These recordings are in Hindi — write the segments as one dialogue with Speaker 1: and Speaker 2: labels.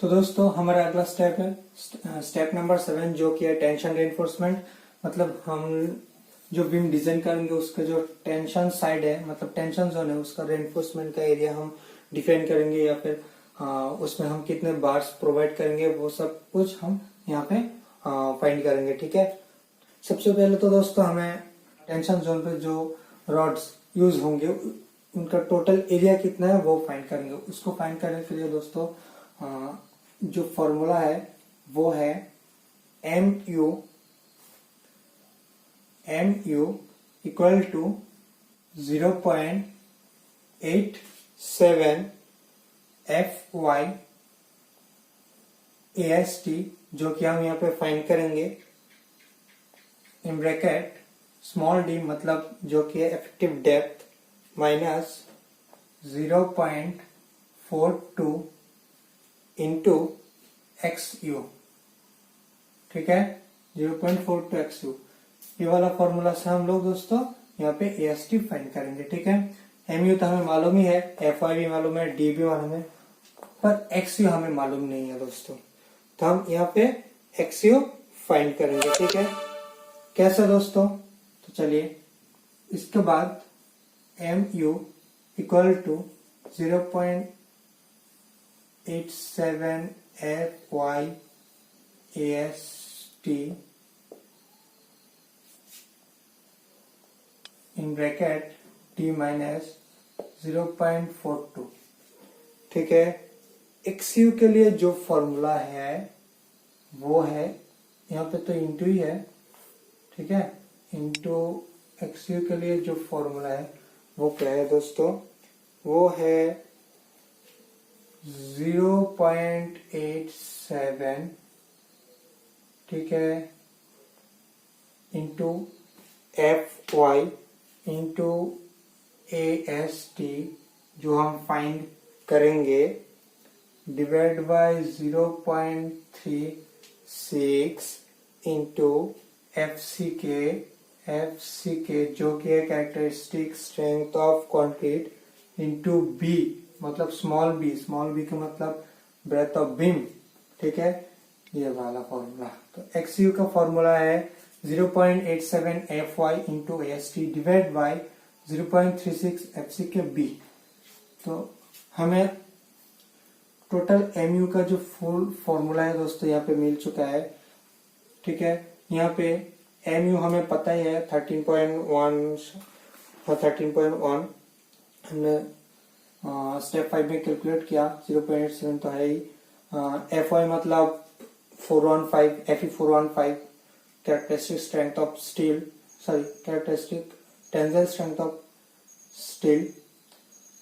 Speaker 1: तो दोस्तों हमारा अगला स्टेप है स्टेप नंबर 7 जो कि है टेंशन रेनफोर्समेंट। मतलब हम जो बीम डिजाइन करेंगे उसका जो टेंशन साइड है मतलब टेंशन जोन है उसका रेनफोर्समेंट का एरिया हम डिफाइन करेंगे या फिर उसमें हम कितने बार्स प्रोवाइड करेंगे वो सब कुछ हम यहाँ पे फाइंड करेंगे। ठीक है, सबसे पहले तो दोस्तों हमें टेंशन जोन पे जो रॉड्स यूज होंगे उनका टोटल एरिया कितना है वो फाइंड करेंगे। उसको फाइंड करने के लिए दोस्तों जो फॉर्मूला है वो है mu equal to 0.87 Fy AST, जो कि हम यहाँ पे फाइंड करेंगे इन ब्रैकेट स्मॉल डी मतलब जो कि है effective depth minus 0.42 into XU। ठीक है, 0.42 XU ये वाला फॉर्मूला से हम लोग दोस्तों यहाँ पे AST फाइंड करेंगे। ठीक है, MU तो हमें मालूम ही है, FY भी मालूम है, D भी मालूम है, पर XU हमें मालूम नहीं है दोस्तों, तो हम यहाँ पे XU फाइंड करेंगे। ठीक है, कैसे दोस्तों, तो चलिए इसके बाद MU equal to 0.87 Fy AST in bracket T minus 0.42। ठीक है, XU के लिए जो फॉर्मूला है वो है यहाँ पे तो इंटू ही है। ठीक है, इंटू XU के लिए जो फॉर्मूला है वो क्या है दोस्तों, वो है 0.87। ठीक है, इंटू Fy इंटू AST जो हम फाइंड करेंगे डिवाइड बाय 0.36 इंटू FCK जो कि है characteristic strength of concrete into B मतलब स्मॉल बी का मतलब ब्रेथ ऑफ बीम। ठीक है, ये वाला फॉर्मूला। तो XU का फॉर्मूला है 0.87 Fy into AST divide by 0.36 FCK-B। तो हमें टोटल MU का जो फुल फॉर्मूला है दोस्तों यहाँ पे मिल चुका है। ठीक है, यहाँ पे MU हमें पता ही है 13.1 हमने स्टेप 5 में कैलकुलेट किया, 0.87 तो है ही। Fy मतलब 415 Fe415 characteristic strength of steel, sorry characteristic tensile strength of steel.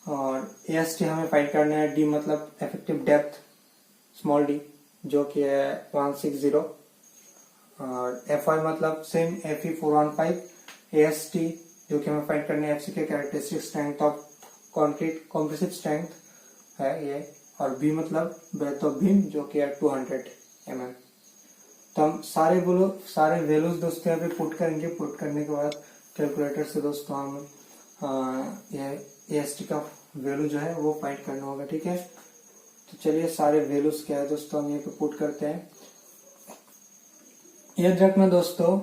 Speaker 1: और AST हमें फाइंड करना है, D मतलब इफेक्टिव डेप्थ स्मॉल d जो कि है 160 और Fy मतलब सेम Fe415 AST जो कि हमें फाइंड करना है FCK characteristic strength of concrete compressive strength है ये, और B मतलब ब्रेथ ऑफ बीम जो कि है 200 mm। तो हम सारे वैल्यूज दोस्तों यहाँ पे पुट करेंगे। पुट करने के बाद कैलकुलेटर से दोस्तों हम ये AST का वैल्यू जो है वो फाइंड करना होगा। ठीक है, तो चलिए सारे वैल्यूज क्या है दोस्तों हम यहाँ पे पुट करते हैं। याद रखना दोस्तों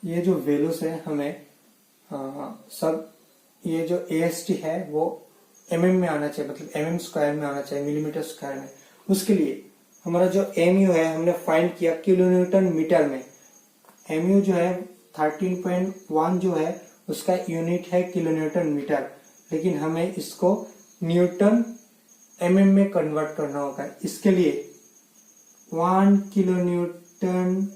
Speaker 1: ये जो वैल्यूज है हमें सब ये जो AST है वो mm में आना चाहिए, मतलब mm स्क्वायर में आना चाहिए, मिलीमीटर स्क्वायर में। उसके लिए हमारा जो MU है हमने फाइंड किया किलोन्यूटन मीटर में। MU जो है 13.1 जो है उसका यूनिट है किलोन्यूटन मीटर, लेकिन हमें इसको न्यूटन mm में कन्वर्ट करना होगा। इसके लिए 1 किलोन्यूटन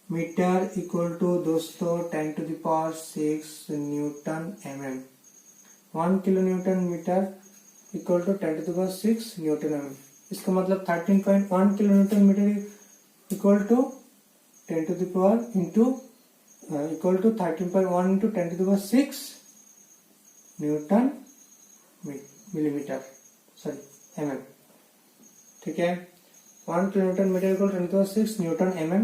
Speaker 1: मीटर इक्वल टू दोस्तों 10⁶ newton mm। 1 kilonewton metre equal to 10⁶ newton mm। इसका मतलब 13.1 kilonewton metre equal to 10 to the power into equal to 13.1 into 10⁶ newton millimetre sorry mm। ठीक है, 1 kilonewton metre equal 10⁶ newton mm।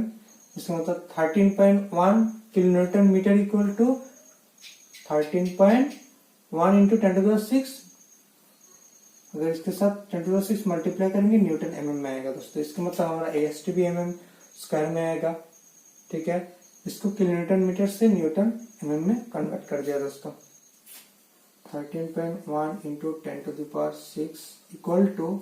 Speaker 1: इसका मतलब 13.1 kilonewton metre equal to 13.1 into 10⁶ अगर इसके साथ 10⁶ मल्टीप्लाई करेंगे न्यूटन mm में आएगा दोस्तों। इसका मतलब हमारा AST भी mm स्क्वायर में आएगा। ठीक है, इसको किलोन्यूटन मीटर से न्यूटन mm में कन्वर्ट कर दिया दोस्तों। 13.1 into 10⁶ equal to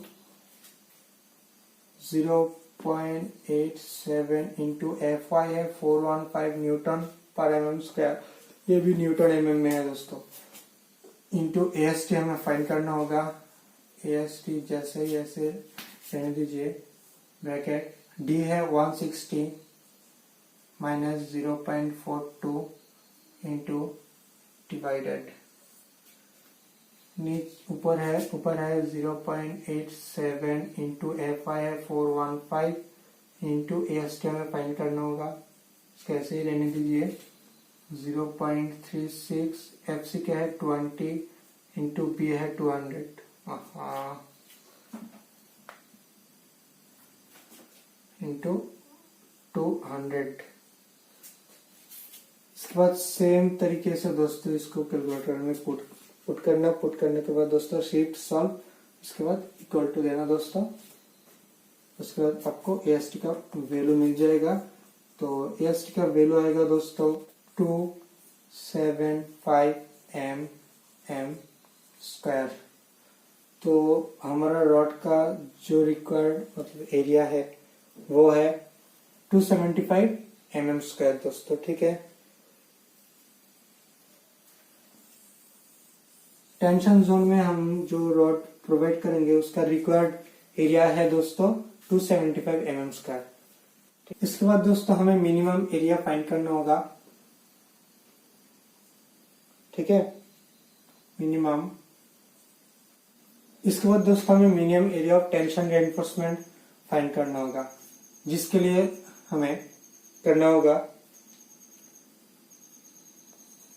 Speaker 1: 0.87 into FI है 415 न्यूटन पर mm स्क्वायर, ये भी न्यूटन mm में है दोस्तों। इंटू AST हमें फाइंड करना होगा। AST जैसे ही ऐसे रहने दीजिए, ब्रैकेट D है 160 माइनस 0.42 इंटू डिवाइडेड, ऊपर है 0.87 इंटू FI है 415 इंटू AST हमें फाइंड करना होगा। कैसे ही रहने दीजिए, 0.36 FC क्या है 20 इंटू B है 200 इंटू 200। इसके बाद सेम तरीके से दोस्तों इसको कैलकुलेटर में पुट करने के बाद दोस्तों शिफ्ट सॉल्व, इसके बाद इक्वल टू देना दोस्तों। उसके बाद आपको AST का वैल्यू मिल जाएगा। तो AST का वैल्यू आएगा दोस्तों 275 mm स्क्वायर। तो हमारा रॉड का जो रिक्वायर्ड मतलब एरिया है वो है 275 mm स्क्वायर दोस्तों। ठीक है, टेंशन जोन में हम जो रॉड प्रोवाइड करेंगे उसका रिक्वायर्ड एरिया है दोस्तों 275 mm स्क्वायर। इसके बाद दोस्तों हमें मिनिमम एरिया फाइंड करना होगा। ठीक है, मिनिमम। इसके बाद दोस्तों हमें minimum area of tension reinforcement find करना होगा, जिसके लिए हमें करना होगा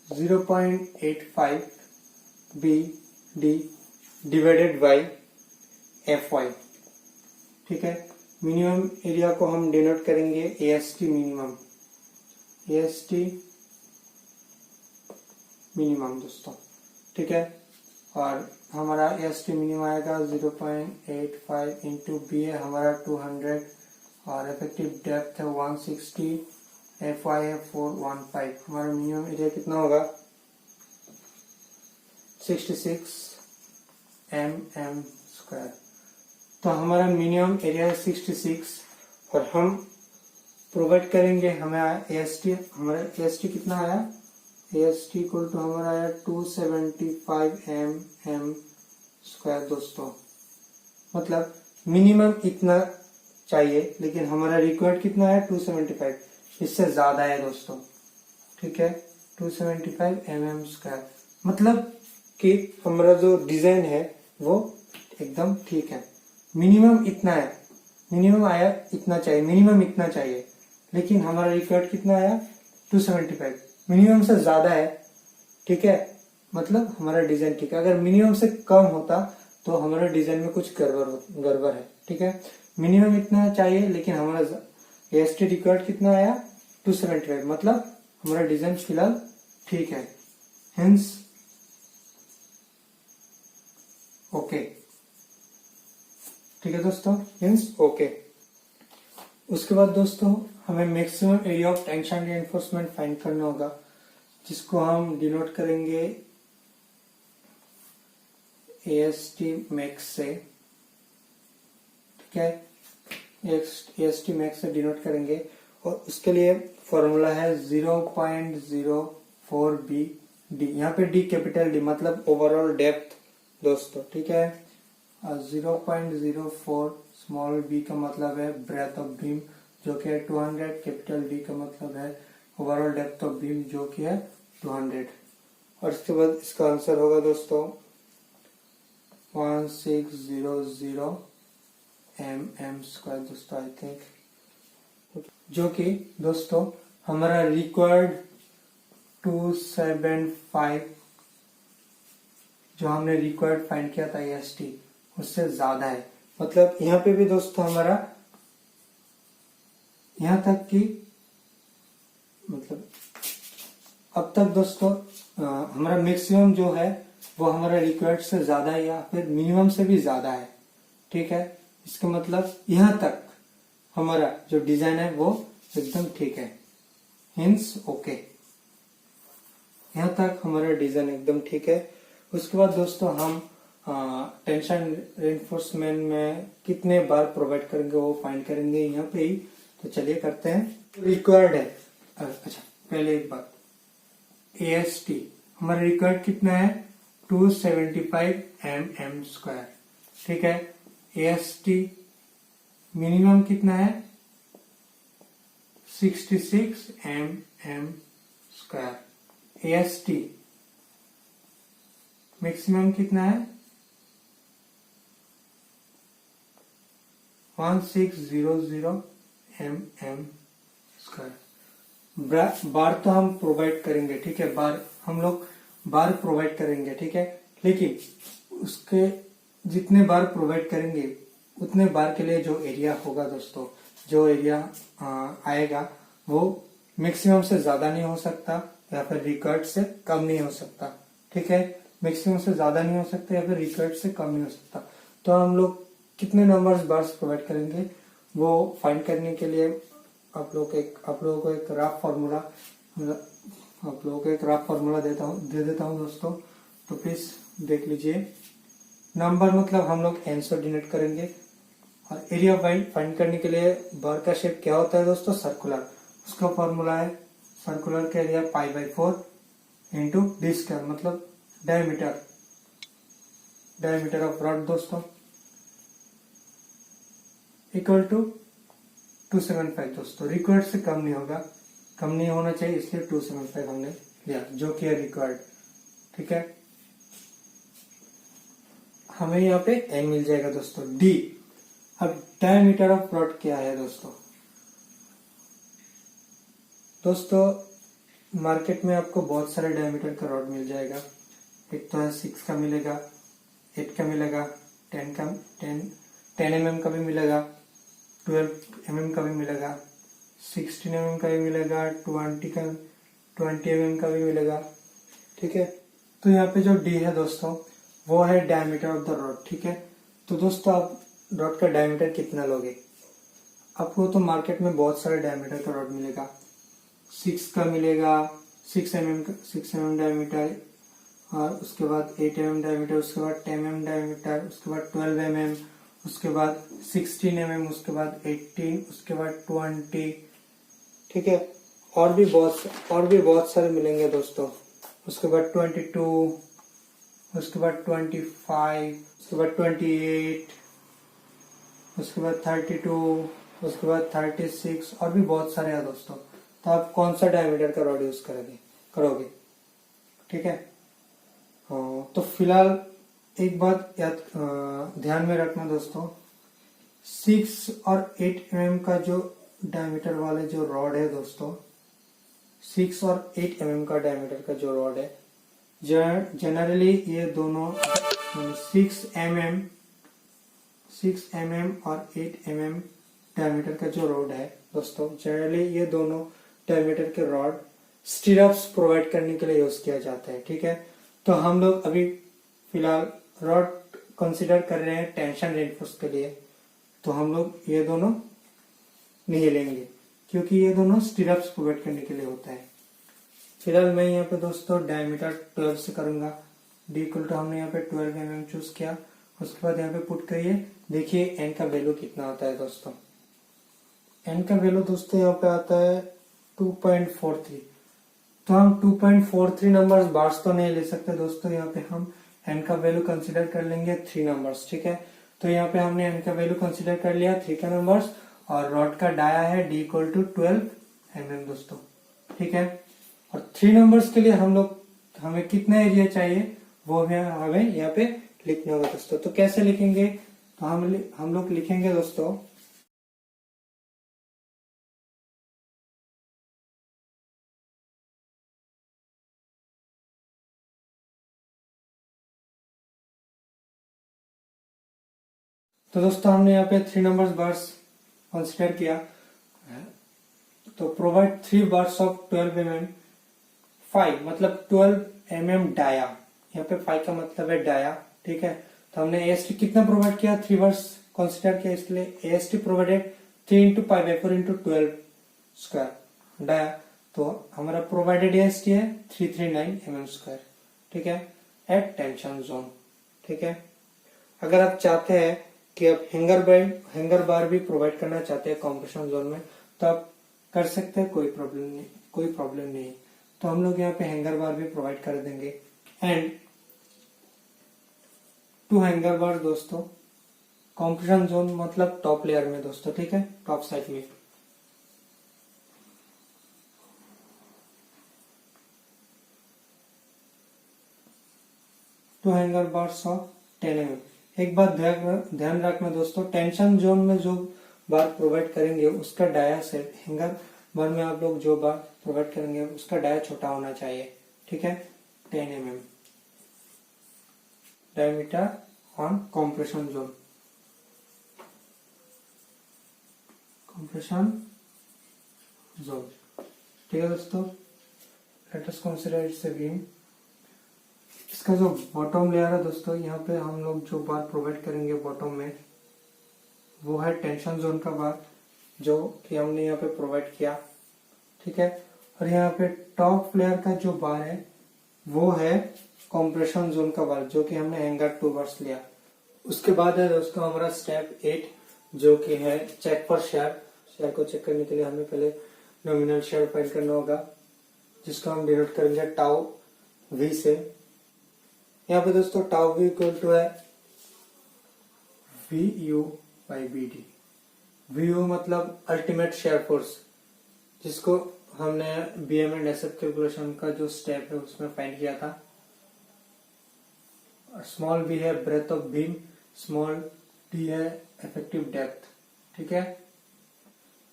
Speaker 1: 0.85 BD डिवाइडेड बाई FY। ठीक है, मिनिमम एरिया को हम डिनोट करेंगे AST मिनिमम, AST मिनिमम दोस्तों। ठीक है, और हमारा AST मिनिमम आएगा 0.85 इंटू B है हमारा 200 और इफेक्टिव डेप्थ है 160, FY है 415। हमारा मिनिमम एरिया कितना होगा 66 mm स्क्वायर। तो हमारा मिनिमम एरिया है 66 और हम प्रोवाइड करेंगे, हमें AST, हमारा AST कितना आया, AST इक्वल टू हमारा आया 275 mm स्क्वायर दोस्तों। मतलब मिनिमम इतना चाहिए लेकिन हमारा रिक्वायर्ड कितना है 275, इससे ज्यादा है दोस्तों। ठीक है, 275 mm स्क्वायर, मतलब कि हमारा जो डिजाइन है वो एकदम ठीक है। मिनिमम इतना है, मिनिमम आया इतना चाहिए, मिनिमम इतना चाहिए, लेकिन हमारा रिक्वायर्ड कितना आया 275, मिनिमम से ज्यादा है। ठीक है, मतलब हमारा डिजाइन ठीक है। अगर मिनिमम से कम होता तो हमारा डिजाइन में कुछ गड़बड़ है। ठीक है, मिनिमम इतना चाहिए लेकिन हमारा AST रिक्वायर्ड कितना आया 275, मतलब हमारा डिजाइन फिलहाल ठीक है, हेंस ओके। ठीक है दोस्तों, मीन्स ओके। उसके बाद दोस्तों हमें maximum area of tension reinforcement find करना होगा, जिसको हम डिनोट करेंगे AST मैक्स से। ठीक है, AST मैक्स से डिनोट करेंगे और उसके लिए फॉर्मूला है 0.04 BD। यहाँ पे D कैपिटल D मतलब ओवरऑल डेप्थ दोस्तों। ठीक है, 0.04 स्मॉल b का मतलब है ब्रेथ ऑफ बीम जो कि है 200, कैपिटल D का मतलब है ओवरऑल डेप्थ ऑफ बीम जो कि है 200। और इसके बाद इसका आंसर होगा दोस्तों 1600 mm स्क्वायर दोस्तों, आई थिंक, जो कि दोस्तों हमारा रिक्वायर्ड 275 जो हमने रिक्वायर्ड फाइंड किया था AST उससे ज्यादा है। मतलब यहाँ पे भी दोस्तों हमारा यहाँ तक कि मतलब अब तक दोस्तों हमारा मैक्सिमम जो है वो हमारा रिक्वायर्ड से ज्यादा है या फिर मिनिमम से भी ज्यादा है। ठीक है, इसका मतलब यहाँ तक हमारा जो डिजाइन है वो एकदम ठीक है, हिंस ओके। यहाँ तक हमारा डिजाइन एकदम ठीक है। उसके बाद दोस्तों हम टेंशन रेनफोर्समेंट में कितने बार प्रोवाइड करेंगे वो फाइंड करेंगे यहाँ पे ही। तो चलिए करते हैं। रिक्वायर्ड है, अच्छा पहले एक बात, AST हमारा रिक्वायर्ड कितना है 275 mm²। ठीक है, AST मिनिमम कितना है 66 mm²। AST मैक्सिमम कितना है 1600 mm²। बार तो हम प्रोवाइड करेंगे, ठीक है, बार हम लोग बार प्रोवाइड करेंगे, ठीक है, लेकिन उसके जितने बार प्रोवाइड करेंगे उतने बार के लिए जो एरिया होगा दोस्तों, जो एरिया आएगा वो मैक्सिमम से ज्यादा नहीं हो सकता या फिर रिक्वायर्ड से कम नहीं हो सकता। ठीक है, मैक्सिमम से ज्यादा नहीं हो सकता या फिर रिक्वायर्ड से कम नहीं हो सकता। तो हम लोग कितने नंबर्स बार्स प्रोवाइड करेंगे वो फाइंड करने के लिए आप लोगों को एक रफ फॉर्मूला दे देता हूँ दोस्तों। तो प्लीज देख लीजिए। नंबर मतलब हम लोग n से डिनोट करेंगे और एरिया फाइंड करने के लिए बार का शेप क्या होता है दोस्तों, सर्कुलर। उसका फॉर्मूला है सर्कुलर का एरिया π/4 इंटू d स्क्वायर, मतलब डायमीटर ऑफ रॉड दोस्तों, इक्वल टू 275 दोस्तों। रिक्वायर्ड से कम नहीं होगा, कम नहीं होना चाहिए, इसलिए 275 हमने लिया जो कि है रिक्वायर्ड। ठीक है, हमें यहाँ पे n मिल जाएगा दोस्तों। d, अब डायमीटर ऑफ रॉड क्या है दोस्तों मार्केट में आपको बहुत सारे डायमीटर का रॉड मिल जाएगा। एक तो है 6 का मिलेगा, 8 का मिलेगा, 10 mm का भी मिलेगा, 12 mm का भी मिलेगा, 16 mm का भी मिलेगा, 20 mm का भी मिलेगा। ठीक है, तो यहाँ पे जो D है दोस्तों वो है डायमीटर ऑफ द रॉड। ठीक है, तो दोस्तों आप रॉड का डायमीटर कितना लोगे, आपको तो मार्केट में बहुत सारे डायमीटर का रॉड मिलेगा। 6 का मिलेगा, 6 mm डायमीटर, और उसके बाद 8 mm डायमीटर, उसके बाद 10 mm डायमीटर, उसके बाद 12 mm, उसके बाद 16 mm, उसके बाद 18, उसके बाद 20। ठीक है, और भी बहुत सारे मिलेंगे दोस्तों। उसके बाद 22, उसके बाद 25, उसके बाद 28, उसके बाद 32, उसके बाद 36, और भी बहुत सारे हैं दोस्तों। तो आप कौन सा डायमीटर का रॉड यूज करोगे। ठीक है, तो फिलहाल एक बात ध्यान में रखना दोस्तों, 6 और 8 mm का जो डायमीटर वाले जो रॉड है दोस्तों, 6 और 8 mm का डायमीटर का जो रॉड है, जनरली ये दोनों 6 mm और 8 mm डायमीटर का जो रॉड है दोस्तों, जनरली ये दोनों डायमीटर के रॉड स्टीरअप्स प्रोवाइड करने के लिए यूज किया जाता है। ठीक है, तो हम लोग अभी फिलहाल रॉड कंसीडर कर रहे हैं टेंशन रेनफोर्स के लिए, तो हम लोग ये दोनों नहीं लेंगे क्योंकि ये दोनों स्टीरअप्स प्रोवाइड करने के लिए होता है। फिलहाल मैं यहाँ पे दोस्तों डायमीटर 12 से करूंगा। डी इक्वल टू हमने यहाँ पे 12 mm चूज किया। उसके बाद यहाँ पे पुट करिए, देखिए एन का वैल्यू कितना आता है दोस्तों। एन का वैल्यू दोस्तों यहाँ पे आता है 2.43। तो हम 2.43 नंबर्स बार्स तो नहीं ले सकते दोस्तों, यहाँ पे हम एन का वैल्यू कंसीडर कर लेंगे 3 नंबर्स। ठीक है, तो यहाँ पे हमने एन का वैल्यू कंसीडर कर लिया 3 का नंबर्स, और रॉड का डाया है डी इक्वल टू 12 mm दोस्तों। ठीक है, और 3 नंबर्स के लिए हमें कितना एरिया चाहिए वो हमें यहाँ पे लिखना होगा दोस्तों। तो कैसे लिखेंगे, तो हम लोग लिखेंगे दोस्तों, तो दोस्तों हमने यहाँ पे 3 नंबर्स बार्स कंसिडर किया। तो प्रोवाइड 3 बार्स ऑफ 12 mm 5 मतलब 12 mm डाया, यहाँ पे फाई का मतलब है डाया, ठीक है। तो हमने एएसटी कितना प्रोवाइड किया, 3 बार्स कंसिडर किया, इसलिए AST provided 3 into pi by 4 into 12 square dia. तो हमारा प्रोवाइडेड एएसटी है 339 mm स्क्वायर, ठीक है, एट टेंशन जोन, ठीक है। अगर आप चाहते हैं कि आप हैंगर बार भी प्रोवाइड करना चाहते हैं कंप्रेशन जोन में, तो आप कर सकते हैं, कोई प्रॉब्लम नहीं। तो हम लोग यहाँ पे हैंगर बार भी प्रोवाइड कर देंगे। एंड 2 हैंगर बार दोस्तों कंप्रेशन जोन मतलब टॉप लेयर में दोस्तों, ठीक है, टॉप साइड में। Two hanger bars of 10 mm। एक बात ध्यान रखना दोस्तों, टेंशन जोन में जो बार प्रोवाइड करेंगे उसका डाया सेट, हैंगर बार में आप लोग जो बार प्रोवाइड करेंगे उसका डाया छोटा होना चाहिए, ठीक है, 10 mm diameter on compression zone. ठीक है दोस्तों, let us consider it's a beam. इसका जो बॉटम लेयर है दोस्तों, यहाँ पे हम लोग जो बार प्रोवाइड करेंगे बॉटम में वो है टेंशन जोन का बार, जो कि हमने यहाँ पे प्रोवाइड किया, ठीक है। और यहाँ पे टॉप लेयर का जो बार है वो है कंप्रेशन जोन का बार, जो कि हमने हैंगर 2 बार्स लिया। उसके बाद है दोस्तों हमारा स्टेप 8, जो कि है चेक फॉर शेयर। शेयर को चेक करने के लिए हमें पहले नॉमिनल शेयर फाइंड करना होगा, जिसको हम डिनोट करेंगे टाउ वी से। यहाँ पे दोस्तों टाउ वी इक्वल टू है V U by B D. V U मतलब अल्टीमेट शेयर फोर्स, जिसको हमने बीएम एंड एसएफ कैलकुलेशन का जो स्टेप है उसमें फाइंड किया था। स्मॉल बी है breadth of beam, small D है इफेक्टिव डेप्थ, ठीक है।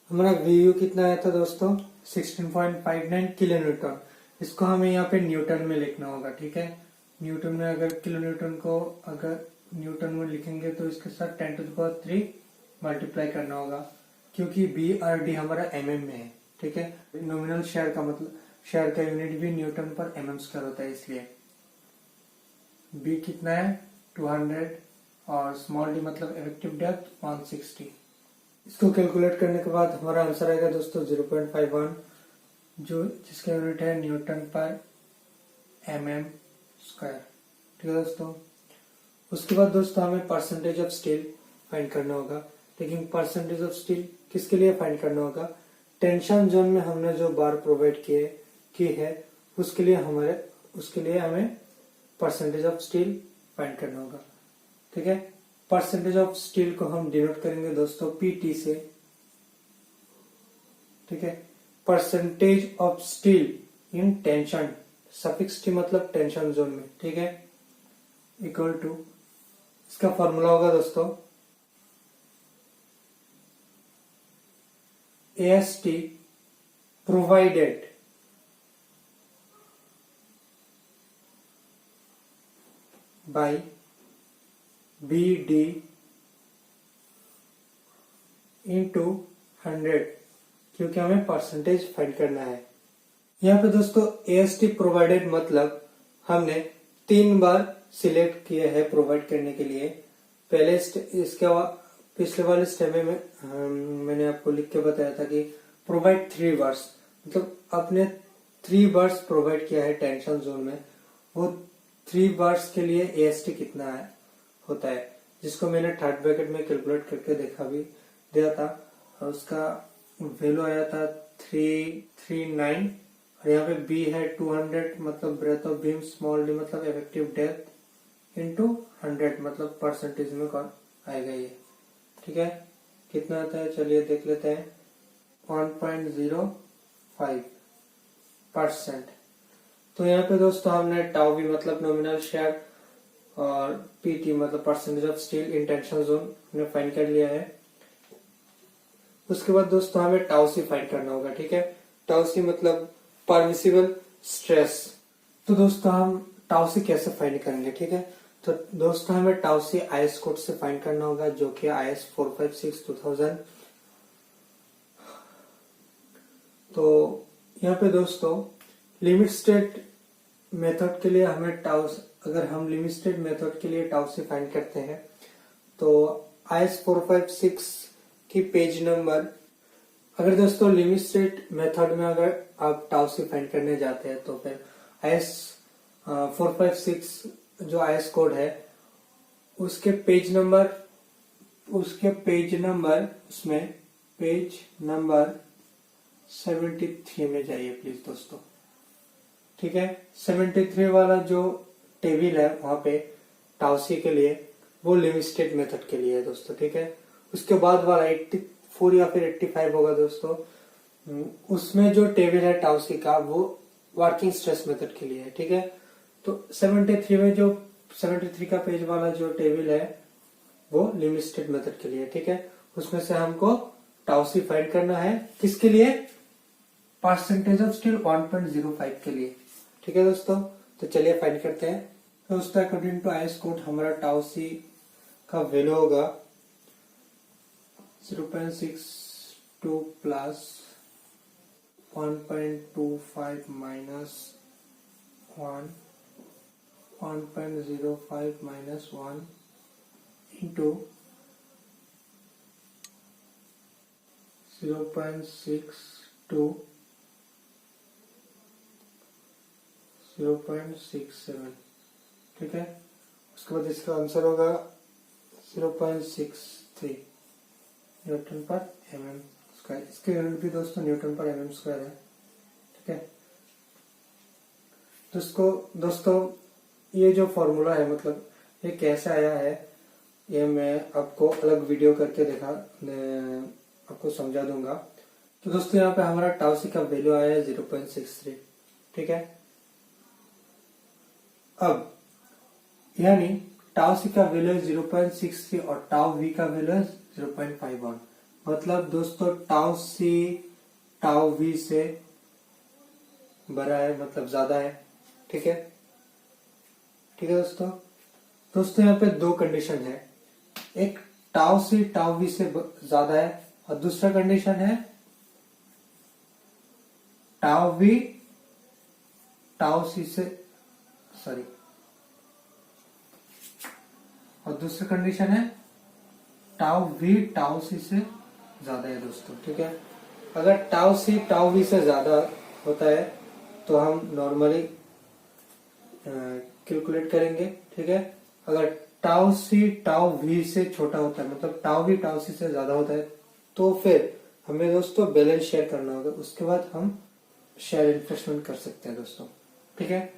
Speaker 1: हमारा वीयू कितना आया था दोस्तों, 16.59 किलो न्यूटन। इसको हमें यहाँ पे न्यूटन में लिखना होगा, ठीक है। न्यूटन में अगर किलो न्यूटन को अगर न्यूटन में लिखेंगे तो इसके साथ 10⁻³ मल्टीप्लाई करना होगा, क्योंकि बी आर डी हमारा एमएम में है, ठीक है। नॉमिनल शेयर का मतलब शेयर का यूनिट भी न्यूटन पर एमएम स्क्वायर होता है, इसलिए बी कितना है 200 और स्मॉल डी मतलब इफेक्टिव डेप्थ 160। इसको कैलकुलेट करने के बाद हमारा आंसर आएगा दोस्तों 0.51, जो जिसका यूनिट है न्यूटन पर एमएम स्क्वायर, ठीक है दोस्तों। उसके बाद दोस्तों हमें परसेंटेज ऑफ स्टील फाइंड करना होगा। लेकिन परसेंटेज ऑफ स्टील किसके लिए फाइंड करना होगा, टेंशन जोन में हमने जो बार प्रोवाइड की है उसके लिए हमें परसेंटेज ऑफ स्टील फाइंड करना होगा, ठीक है। परसेंटेज ऑफ स्टील को हम डिनोट करेंगे दोस्तों पीटी से, ठीक है। Percentage of steel in tension, suffix T मतलब टेंशन जोन में, ठीक है, इक्वल टू, इसका फॉर्मूला होगा दोस्तों AST provided by BD into 100, क्योंकि हमें परसेंटेज फाइंड करना है। यहाँ पे दोस्तों AST प्रोवाइडेड मतलब हमने 3 बार सिलेक्ट किए हैं प्रोवाइड करने के लिए। पहले इसके पिछले वाले स्टेप में मैंने आपको लिख के बताया था कि प्रोवाइड 3 बार्स, मतलब आपने 3 बार्स प्रोवाइड किया है टेंशन जोन में, वो 3 बार्स के लिए AST कितना है होता है, जिसको मैंने थर्ड ब्रैकेट में कैलकुलेट करके दिया था, और उसका वैल्यू आया था 339। और यहाँ पे बी है 200 मतलब breadth of beam, small D मतलब इफेक्टिव डेप्थ इंटू 100 मतलब परसेंटेज में आएगा ये, ठीक है। कितना आता है चलिए देख लेते हैं, 1.05%। तो यहाँ पे दोस्तों हमने टाउ बी मतलब नॉमिनल शेयर और पीटी मतलब percentage of steel in tension zone हमने फाइंड कर लिया है। उसके बाद दोस्तों हमें टाउ सी फाइंड करना होगा, ठीक है। टाउ सी मतलब परमिसिबल स्ट्रेस। तो दोस्तों हम टाउ सी कैसे फाइंड करेंगे, ठीक है। तो दोस्तों हमें टाउ सी आईएस कोड से फाइंड करना होगा, जो कि IS 456/2000। तो यहाँ पे दोस्तों लिमिट स्टेट मेथड के लिए हमें टाउ, अगर हम लिमिट स्टेट मेथड के लिए टाउ सी फाइंड करते हैं तो IS456 की पेज नंबर, अगर दोस्तों लिमिट स्टेट मेथड में अगर आप टाउ सी फाइंड करने जाते हैं तो फिर IS456 जो IS कोड है उसके पेज नंबर उसमें पेज नंबर 73 में जाइए प्लीज दोस्तों। ठीक है, 73 वाला जो टेबल है वहां पे टाउसी के लिए वो लिमिट स्टेट मेथड के लिए है दोस्तों। ठीक है, उसके बाद वाला 84 या फिर 85 होगा दोस्तों, उसमें जो टेबल है टाउसी का वो वर्किंग स्ट्रेस मेथड के लिए है। ठीक है, तो 73 में जो 73 का पेज वाला जो टेबल है वो लिमिट स्टेट मेथड के लिए। ठीक है, उसमें से हमको टाउसी फाइंड करना है, किसके लिए, परसेंटेज ऑफ स्टील 1.05 के लिए। ठीक है दोस्तों, तो चलिए फाइंड करते हैं। तो दोस्तों अकॉर्डिंग टू IS कोड हमारा टाउसी का वैल्यू होगा 0.62 प्लस 1.25 माइनस 1, 1.05 माइनस 1 इंटू 0.62 0.67। ठीक है, उसके बाद इसका आंसर होगा 0.63 न्यूटन पर mm स्क्वायर। इसके यूनिट भी दोस्तों न्यूटन पर mm स्क्वायर है। ठीक है, दोस्तों ये जो फॉर्मूला है मतलब ये कैसे आया है ये मैं आपको अलग वीडियो करके आपको समझा दूंगा। तो दोस्तों यहाँ पे हमारा टाउसी का वैल्यू आया है 0.63। ठीक है, अब यानी टाउसी का वैल्यू 0.63 और टाउ वी का वैल्यू 0.51। मतलब दोस्तों टाउसी टाउ वी से बड़ा है, मतलब ज्यादा है। ठीक है, ठीक है दोस्तों यहाँ पे दो कंडीशन है, एक टाउ सी टाउ वी से ज्यादा है और दूसरा कंडीशन है टाउ वी टाउ सी से और दूसरा कंडीशन है टाउ वी टाउ सी से ज्यादा है दोस्तों। ठीक है, अगर टाउ सी टाउ वी से ज्यादा होता है तो हम नॉर्मली कैलकुलेट करेंगे। ठीक है, अगर टाउ सी टाउ वी से छोटा होता है मतलब टाउ वी टाउ सी से ज्यादा होता है तो फिर हमें दोस्तों बैलेंस शेयर करना होगा, उसके बाद हम शेयर इन्वेस्टमेंट कर सकते हैं दोस्तों। ठीक है,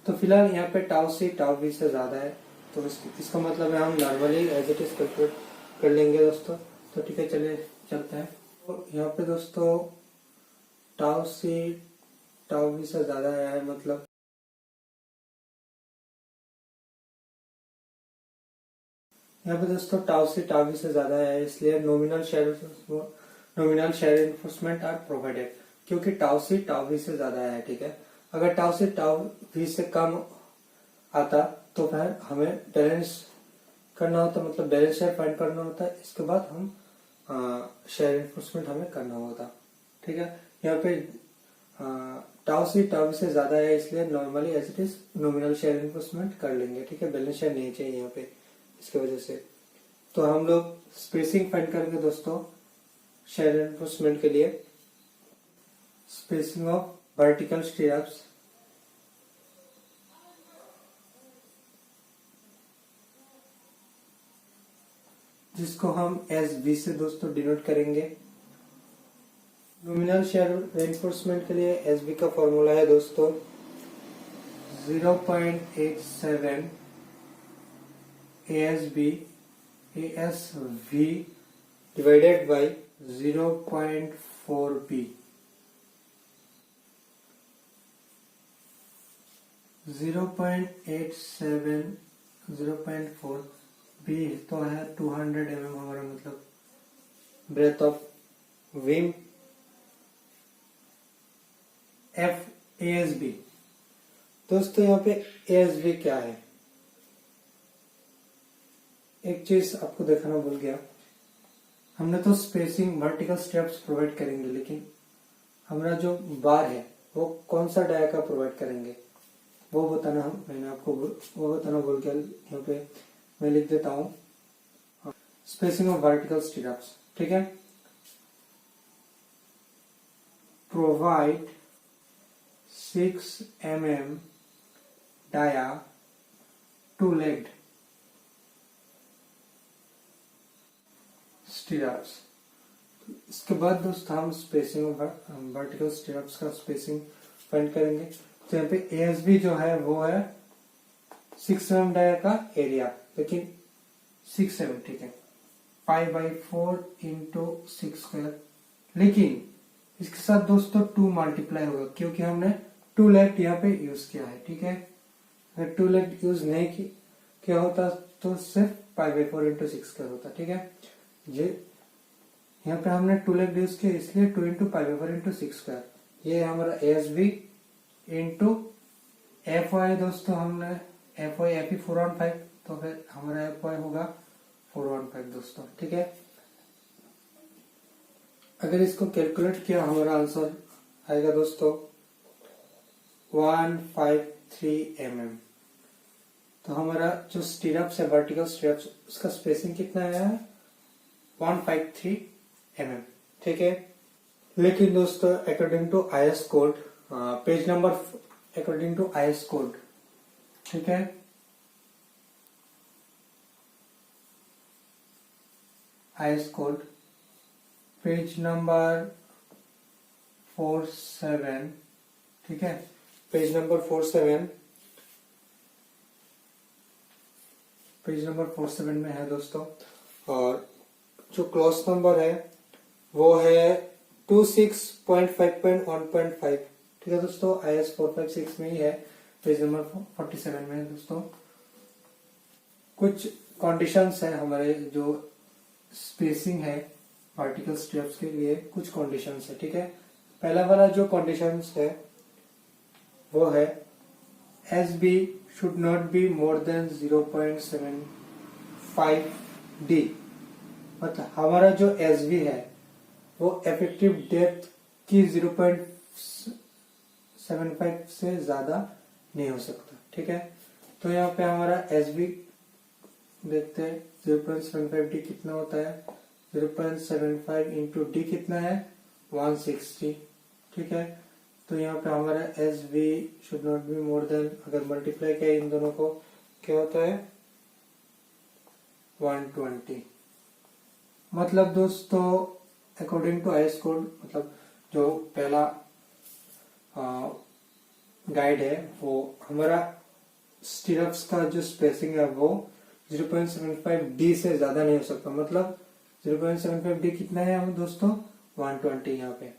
Speaker 1: तो फिलहाल यहाँ पे टाउ सी टाउ वी से ज्यादा है तो इसका मतलब है हम normally as it is calculate कर लेंगे दोस्तों। तो ठीक है, चलिए चलते हैं। तो यहाँ पे दोस्तों टाउ सी टाउ वी से ज्यादा आया है, मतलब यहाँ पे दोस्तों टाउ सी टाउ वी से ज्यादा है, इसलिए nominal shear investment are provided, क्योंकि टाउ सी टाउ वी से ज्यादा है। ठीक है, अगर टाउ सी टाउ वी से कम आता तो फिर हमें बैलेंस करना होता, मतलब बैलेंस शेयर फाइंड करना होता है, इसके बाद हम शेयर इन्वेस्टमेंट हमें करना होता। ठीक है, यहाँ पे टाउ सी टाउ से ज्यादा है इसलिए normally as it is nominal shear investment कर लेंगे। ठीक है, बैलेंस शेयर नहीं चाहिए यहाँ पे, इसकी वजह से। तो हम लोग स्पेसिंग फाइंड करेंगे दोस्तों शेयर इन्वेस्टमेंट के लिए। स्पेसिंग ऑफ वर्टिकल स्ट्रैप्स, जिसको हम एस बी से दोस्तों डिनोट करेंगे। नॉमिनल शेयर रेनफोर्समेंट के लिए एस बी का फॉर्मूला है दोस्तों 0.87 ASV divided by 0.4 B। 0.87 0.4 B तो है 200 mm हमारा मतलब breadth of wing. F ASB दोस्तों यहाँ पे ASB क्या है, एक चीज आपको दिखाना भूल गया, हमने तो स्पेसिंग वर्टिकल स्टेप्स प्रोवाइड करेंगे लेकिन हमारा जो बार है वो कौन सा डाया का प्रोवाइड करेंगे, वो बताना मैंने आपको वो बताना भूल गया। यहाँ पे मैं लिख देता हूँ स्पेसिंग ऑफ वर्टिकल स्टीरअप्स। ठीक है, provide 6 mm dia two legged stirrups. इसके बाद दोस्तों हम स्पेसिंग ऑफ वर्टिकल स्टीरअप्स का स्पेसिंग फाइंड करेंगे। तो यहाँ पे ASB जो है वो है 6 mm डाया का एरिया, लेकिन 6 mm, ठीक है, 5/4 इंटू 6²। लेकिन इसके साथ दोस्तों 2 मल्टीप्लाई होगा क्योंकि हमने 2 लेग यहाँ पे यूज किया है। ठीक है, अगर 2 लेग यूज नहीं किया होता तो सिर्फ 5/4 इंटू 6² होता। ठीक है, ये यहाँ पे हमने 2 लेग यूज किया इसलिए 2 इंटू 5/4 इंटू 6²। ये हमारा ASB इंटू FY दोस्तों, हमने FY AP 415, तो फिर हमारा FY होगा 415 दोस्तों। ठीक है, अगर इसको कैलकुलेट किया हमारा आंसर आएगा दोस्तों 153 mm। तो हमारा जो स्टीरअप्स है वर्टिकल स्टीरअप्स उसका स्पेसिंग कितना है 153 mm। ठीक है, लेकिन दोस्तों according to IS code page number according to IS code, ठीक है, IS कोड पेज नंबर 47, ठीक है, पेज नंबर 47 में है दोस्तों। और जो क्लॉज नंबर है वो है 26.5.1.5। ठीक है दोस्तों, IS 456 में ही है, पेज नंबर 47 में है दोस्तों। कुछ कंडीशंस है हमारे जो स्पेसिंग है वर्टिकल स्ट्रिप्स के लिए, कुछ कंडीशंस है। ठीक है, पहला वाला जो कंडीशंस है वो है SB should not be more than 0.75D। मतलब हमारा जो SB है वो इफेक्टिव डेप्थ की 0.75 से ज्यादा नहीं हो सकता। ठीक है, तो यहाँ पे हमारा SB देखते हैं 0.75D कितना होता है। 0.75 इंटू D कितना है 160। ठीक है, तो यहाँ पे हमारा SB should not be more than, अगर मल्टीप्लाई किया इन दोनों को क्या होता है 120। मतलब दोस्तों अकॉर्डिंग टू IS कोड, मतलब जो पहला गाइड है वो हमारा स्टीरअप्स का जो स्पेसिंग है वो 0.75D से ज्यादा नहीं हो सकता। मतलब 0.75D कितना है हम दोस्तों 120 यहाँ पे।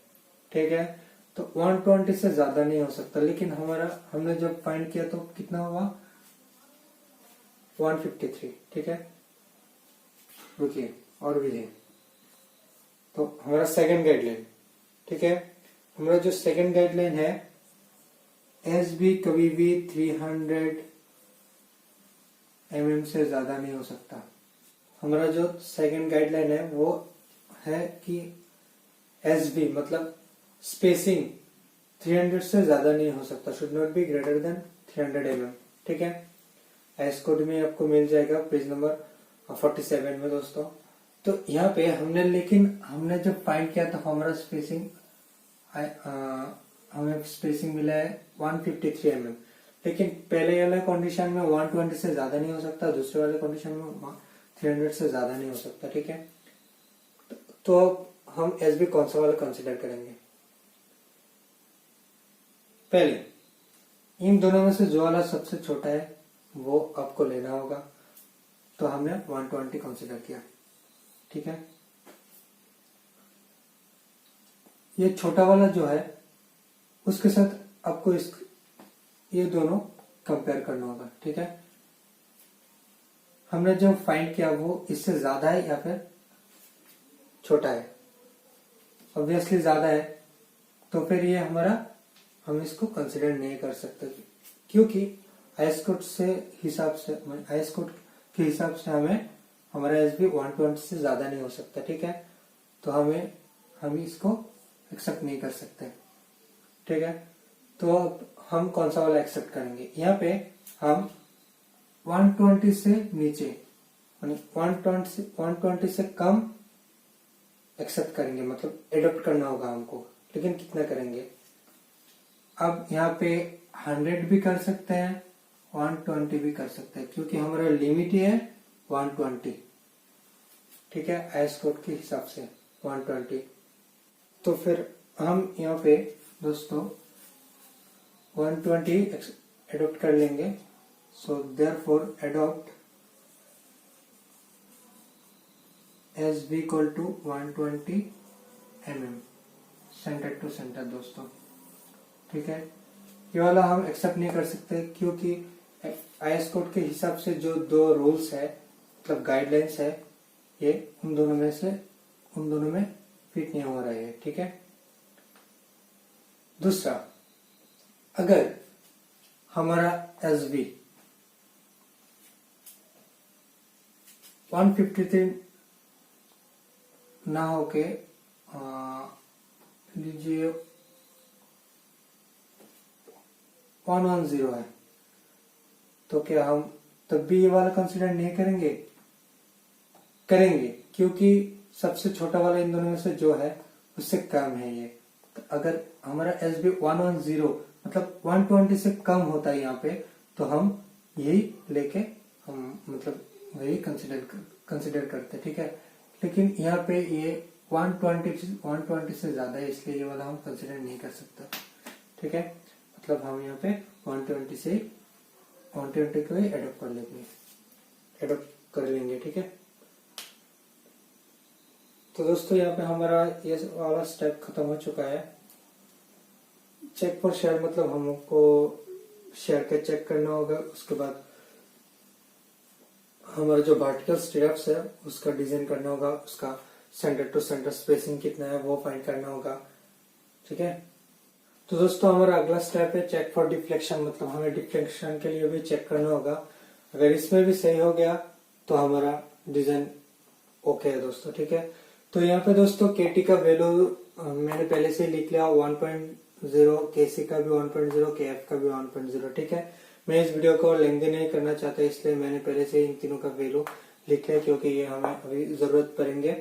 Speaker 1: ठीक है, तो 120 से ज्यादा नहीं हो सकता, लेकिन हमने जब फाइंड किया तो कितना हुआ 153। ठीक है, रुकिए और भी है। तो हमारा सेकंड गाइडलाइन, ठीक है, हमारा जो सेकंड गाइडलाइन है SB कभी भी 300 mm से ज्यादा नहीं हो सकता। हमारा जो सेकंड गाइडलाइन है वो है कि SB मतलब स्पेसिंग 300 से ज्यादा नहीं हो सकता, should not be greater than 300 mm। ठीक है, IS कोड में आपको मिल जाएगा पेज नंबर 47 में दोस्तों। तो यहाँ पे हमने जब फाइंड किया तो हमारा स्पेसिंग हमें स्पेसिंग मिला है 153 mm, लेकिन पहले वाले कंडीशन में 120 से ज्यादा नहीं हो सकता, दूसरे वाले कंडीशन में 300 से ज्यादा नहीं हो सकता। ठीक है, तो हम SB कौन सा वाला कंसिडर करेंगे। पहले इन दोनों में से जो वाला सबसे छोटा है वो आपको लेना होगा, तो हमने 120 कंसिडर किया। ठीक है, ये छोटा वाला जो है उसके साथ आपको ये दोनों कंपेयर करना होगा। ठीक है, हमने जो फाइंड किया वो इससे ज्यादा है या फिर छोटा है। ऑब्वियसली ज्यादा है, तो फिर ये हम इसको कंसिडर नहीं कर सकते, क्योंकि IS कोड के हिसाब से हमारा SB 120 से ज्यादा नहीं हो सकता। ठीक है, तो हम इसको एक्सेप्ट नहीं कर सकते। ठीक है, तो हम कौन सा वाला एक्सेप्ट करेंगे। यहाँ पे हम 120 से नीचे यानी 120 से कम एक्सेप्ट करेंगे, मतलब एडॉप्ट करना होगा हमको, लेकिन कितना करेंगे। अब यहाँ पे 100 भी कर सकते हैं, 120 भी कर सकते हैं, क्योंकि हमारा लिमिट ही है 120। ठीक है, आईएस कोड के हिसाब से 120। तो फिर हम यहाँ पे दोस्तों 120 एडॉप्ट कर लेंगे। So therefore adopt S B equal to 120 mm centre to centre दोस्तों। ठीक है, ये वाला हम एक्सेप्ट नहीं कर सकते, क्योंकि आईएस कोड के हिसाब से जो दो रूल्स है, मतलब गाइडलाइंस है, ये उन दोनों में फिट नहीं हो रहा है। ठीक है, दूसरा, अगर हमारा एस बी 153 ना होके लीजिए 110 है, तो क्या हम तब भी ये वाला कंसिडर नहीं करेंगे? करेंगे, क्योंकि सबसे छोटा वाला इन दोनों में से जो है उससे कम है ये। तो अगर हमारा एस बी 110 मतलब 120 से कम होता है यहाँ पे, तो हम यही लेके हम मतलब वही कंसिडर करते। ठीक है, लेकिन यहाँ पे ये 120 से ज्यादा है, इसलिए ये वाला हम कंसिडर नहीं कर सकते। ठीक है, मतलब हम यहाँ पे 120 को ही एडॉप्ट कर लेंगे। ठीक है, तो दोस्तों यहाँ पे हमारा ये वाला स्टेप खत्म हो चुका है। चेक फॉर शेयर मतलब हमको शेयर के चेक करना होगा, उसके बाद हमारा जो वर्टिकल स्ट्रैप्स है उसका डिजाइन करना होगा, उसका सेंटर टू सेंटर स्पेसिंग कितना है वो फाइंड करना होगा। ठीक है, तो दोस्तों हमारा अगला स्टेप है चेक फॉर डिफ्लेक्शन, मतलब हमें डिफ्लेक्शन के लिए भी चेक करना होगा। अगर इसमें भी सही हो गया तो हमारा डिजाइन ओके है दोस्तों। ठीक है, तो यहाँ पे दोस्तों केटी का वैल्यू मैंने पहले से लिख लिया 1.0, केसी का भी 1.0, केएफ का भी 1.0। ठीक है, मैं इस वीडियो को लेंथी नहीं करना चाहता, इसलिए मैंने पहले से इन तीनों का वैल्यू लिख लिया, क्योंकि ये हमें अभी जरूरत पड़ेंगे।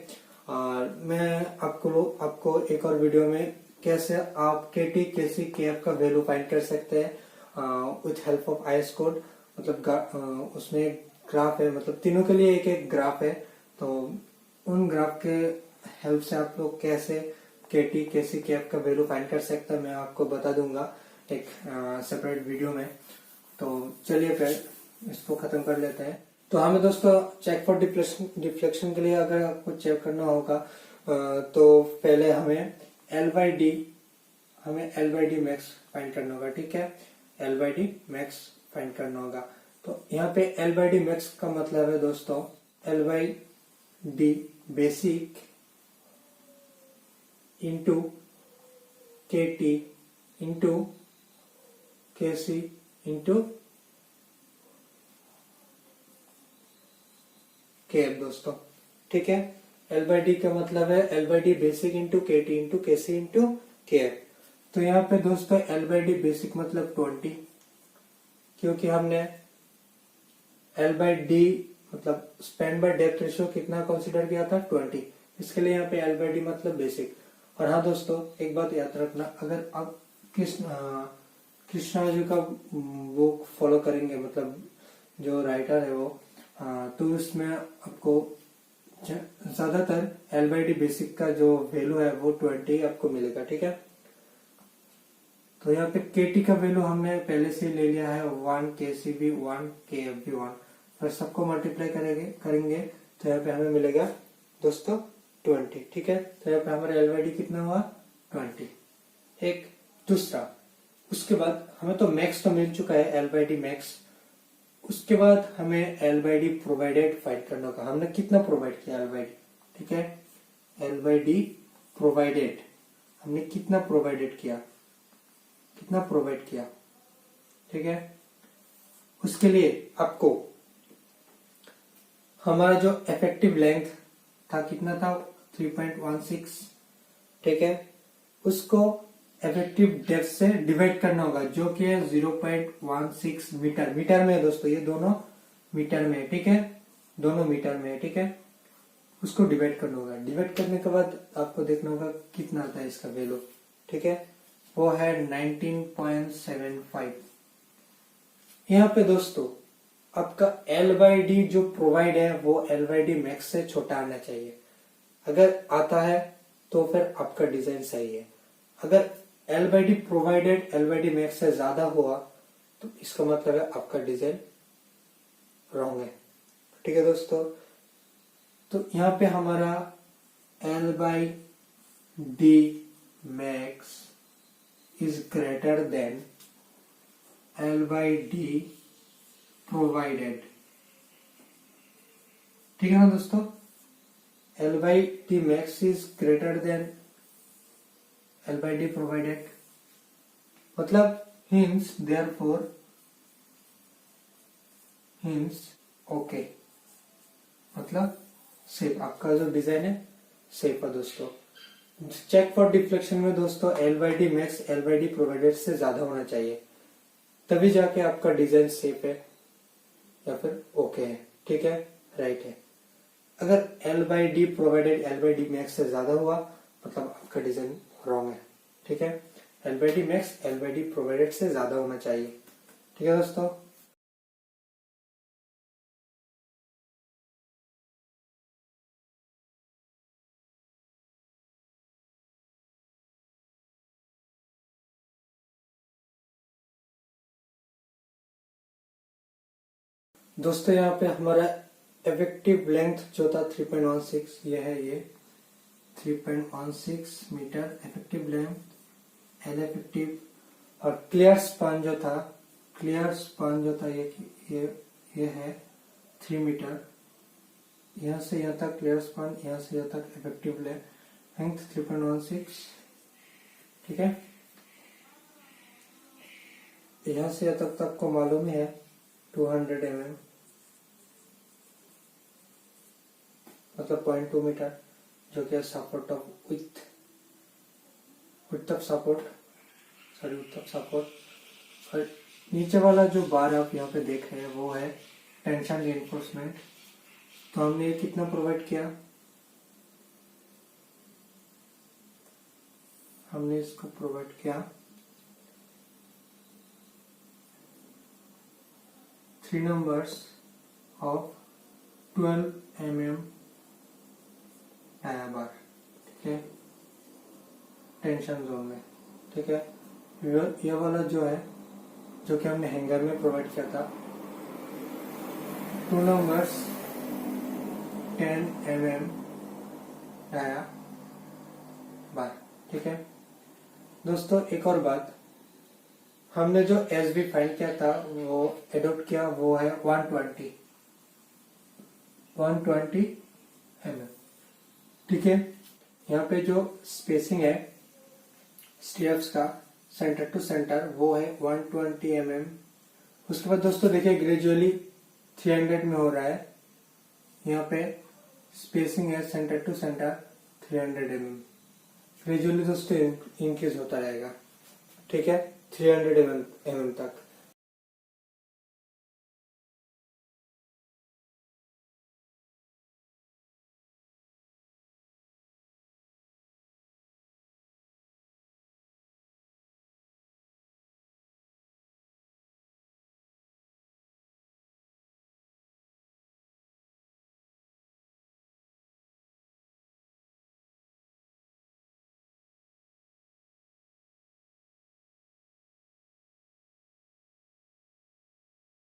Speaker 1: और मैं आपको एक और वीडियो में कैसे आप केटी, केसी, केएफ का वैल्यू फाइंड कर सकते हैं with help of IS code, मतलब उसमें ग्राफ है, मतलब तीनों के लिए एक एक ग्राफ है। तो उन ग्राफ के हेल्प से आप लोग कैसे केटी, केसी, केएफ का वैल्यू फाइंड कर सकते हैं मैं आपको बता दूंगा एक सेपरेट वीडियो में। तो चलिए फिर इसको खत्म कर लेते हैं। तो हमें दोस्तों चेक फॉर डिफ्लेक्शन के लिए अगर आपको चेक करना होगा तो पहले हमें L by D max find करना होगा। ठीक है, L by D max find करना होगा। तो यहाँ पे L by D मैक्स का मतलब है दोस्तों L by D basic into KT into KC into KF दोस्तों। ठीक है, L by D का मतलब है L by D basic into KT into KC into KF। तो यहाँ पे दोस्तों L by D बेसिक मतलब 20, क्योंकि हमने L by D मतलब स्पैन बाय डेप्थ रेशियो कितना कंसीडर किया था 20, इसके लिए यहाँ पे L by D मतलब बेसिक। और हाँ दोस्तों एक बात याद रखना, अगर आप कृष्णा जी का बुक फॉलो करेंगे, मतलब जो राइटर है वो, तो उसमें आपको ज्यादातर L by D बेसिक का जो वैल्यू है वो 20 आपको मिलेगा। ठीक है, तो यहाँ पे KT का वैल्यू हमने पहले से ले लिया है 1, KC भी 1, KF भी 1, और सबको मल्टीप्लाई करेंगे तो यहाँ पे हमें मिलेगा दोस्तों 20। ठीक है, तो यहाँ पे हमारा L by D कितना हुआ 20। एक दूसरा, उसके बाद हमें तो मैक्स तो मिल चुका है L by D मैक्स, उसके बाद हमें L by D provided find करना होगा। हमने कितना प्रोवाइड किया L by D। ठीक है, L by D प्रोवाइडेड हमने कितना प्रोवाइड किया। ठीक है, उसके लिए आपको हमारा जो इफेक्टिव लेंथ था कितना था 3.16। ठीक है, उसको इफेक्टिव डेप्थ से डिवाइड करना होगा, जो कि है 0.16 मीटर। मीटर में है दोस्तों, ये दोनों मीटर में है, ठीक है, दोनों मीटर में है, ठीक है। उसको डिवाइड करना होगा। डिवाइड करने के बाद आपको देखना होगा कितना आता है इसका वैल्यू, ठीक है। वो है 19.75। यहाँ पे दोस्तों आपका L/D जो प्रोवाइड है वो L/D मैक्स से छोटा आना चाहिए। अगर आता है तो फिर आपका डिजाइन सही है। अगर L/D प्रोवाइडेड L/D मैक्स से ज्यादा हुआ तो इसका मतलब है आपका डिजाइन रॉन्ग है, ठीक है दोस्तों। तो यहाँ पे हमारा L/D max is greater than L/D provided, ठीक है ना दोस्तों। L/D max is greater than L/D provided, मतलब हिंस देयरफॉर हिंस ओके, मतलब सेफ, आपका जो डिजाइन है सेफ है दोस्तों। चेक फॉर डिफ्लेक्शन में दोस्तों L/D मैक्स L/D प्रोवाइडेड से ज्यादा होना चाहिए, तभी जाके आपका डिजाइन सेफ है या फिर ओके है, ठीक है, राइट है। अगर L/D प्रोवाइडेड L/D मैक्स से ज्यादा हुआ मतलब आपका डिजाइन रॉन्ग है, ठीक है। L/D मैक्स L/D प्रोवाइडेड से ज्यादा होना चाहिए, ठीक है दोस्तों। दोस्तों यहाँ पे हमारा इफेक्टिव लेंथ जो था 3.16, ये है, ये 3.16 मीटर इफेक्टिव लेंथ एल इफेक्टिव। और क्लियर स्पान जो था, क्लियर स्पान जो था ये है 3 मीटर। यहाँ से यहाँ तक क्लियर स्पान, यहाँ से यहाँ तक इफेक्टिव लेंथ 3.16, ठीक है। यहाँ से यहाँ तक आपको मालूम ही है 200 mm, मतलब 0.2 मीटर, जो कि support of width of support, sorry width of support. और नीचे वाला जो बार आप यहाँ पे देख रहे हैं वो है टेंशन रिइंफोर्समेंट। तो हमने ये कितना प्रोवाइड किया, हमने इसको प्रोवाइड किया 3 numbers of 12 mm टाया बार, ठीक है, टेंशन जोन में, ठीक है। ये वाला जो है, जो कि हमने हैंगर में प्रोवाइड किया था, 2 numbers 10 mm टाया बार, ठीक है दोस्तों। एक और बात, हमने जो SB फाइंड किया था वो एडोप्ट किया, वो है 120 mm, ठीक है। यहाँ पे जो स्पेसिंग है स्टेप्स का सेंटर टू सेंटर वो है 120 mm। उसके बाद दोस्तों देखिए ग्रेजुअली 300 में हो रहा है। यहाँ पे स्पेसिंग है centre to centre 300 mm, gradually दोस्तों इंक्रीज होता रहेगा, ठीक है, 300 mm तक।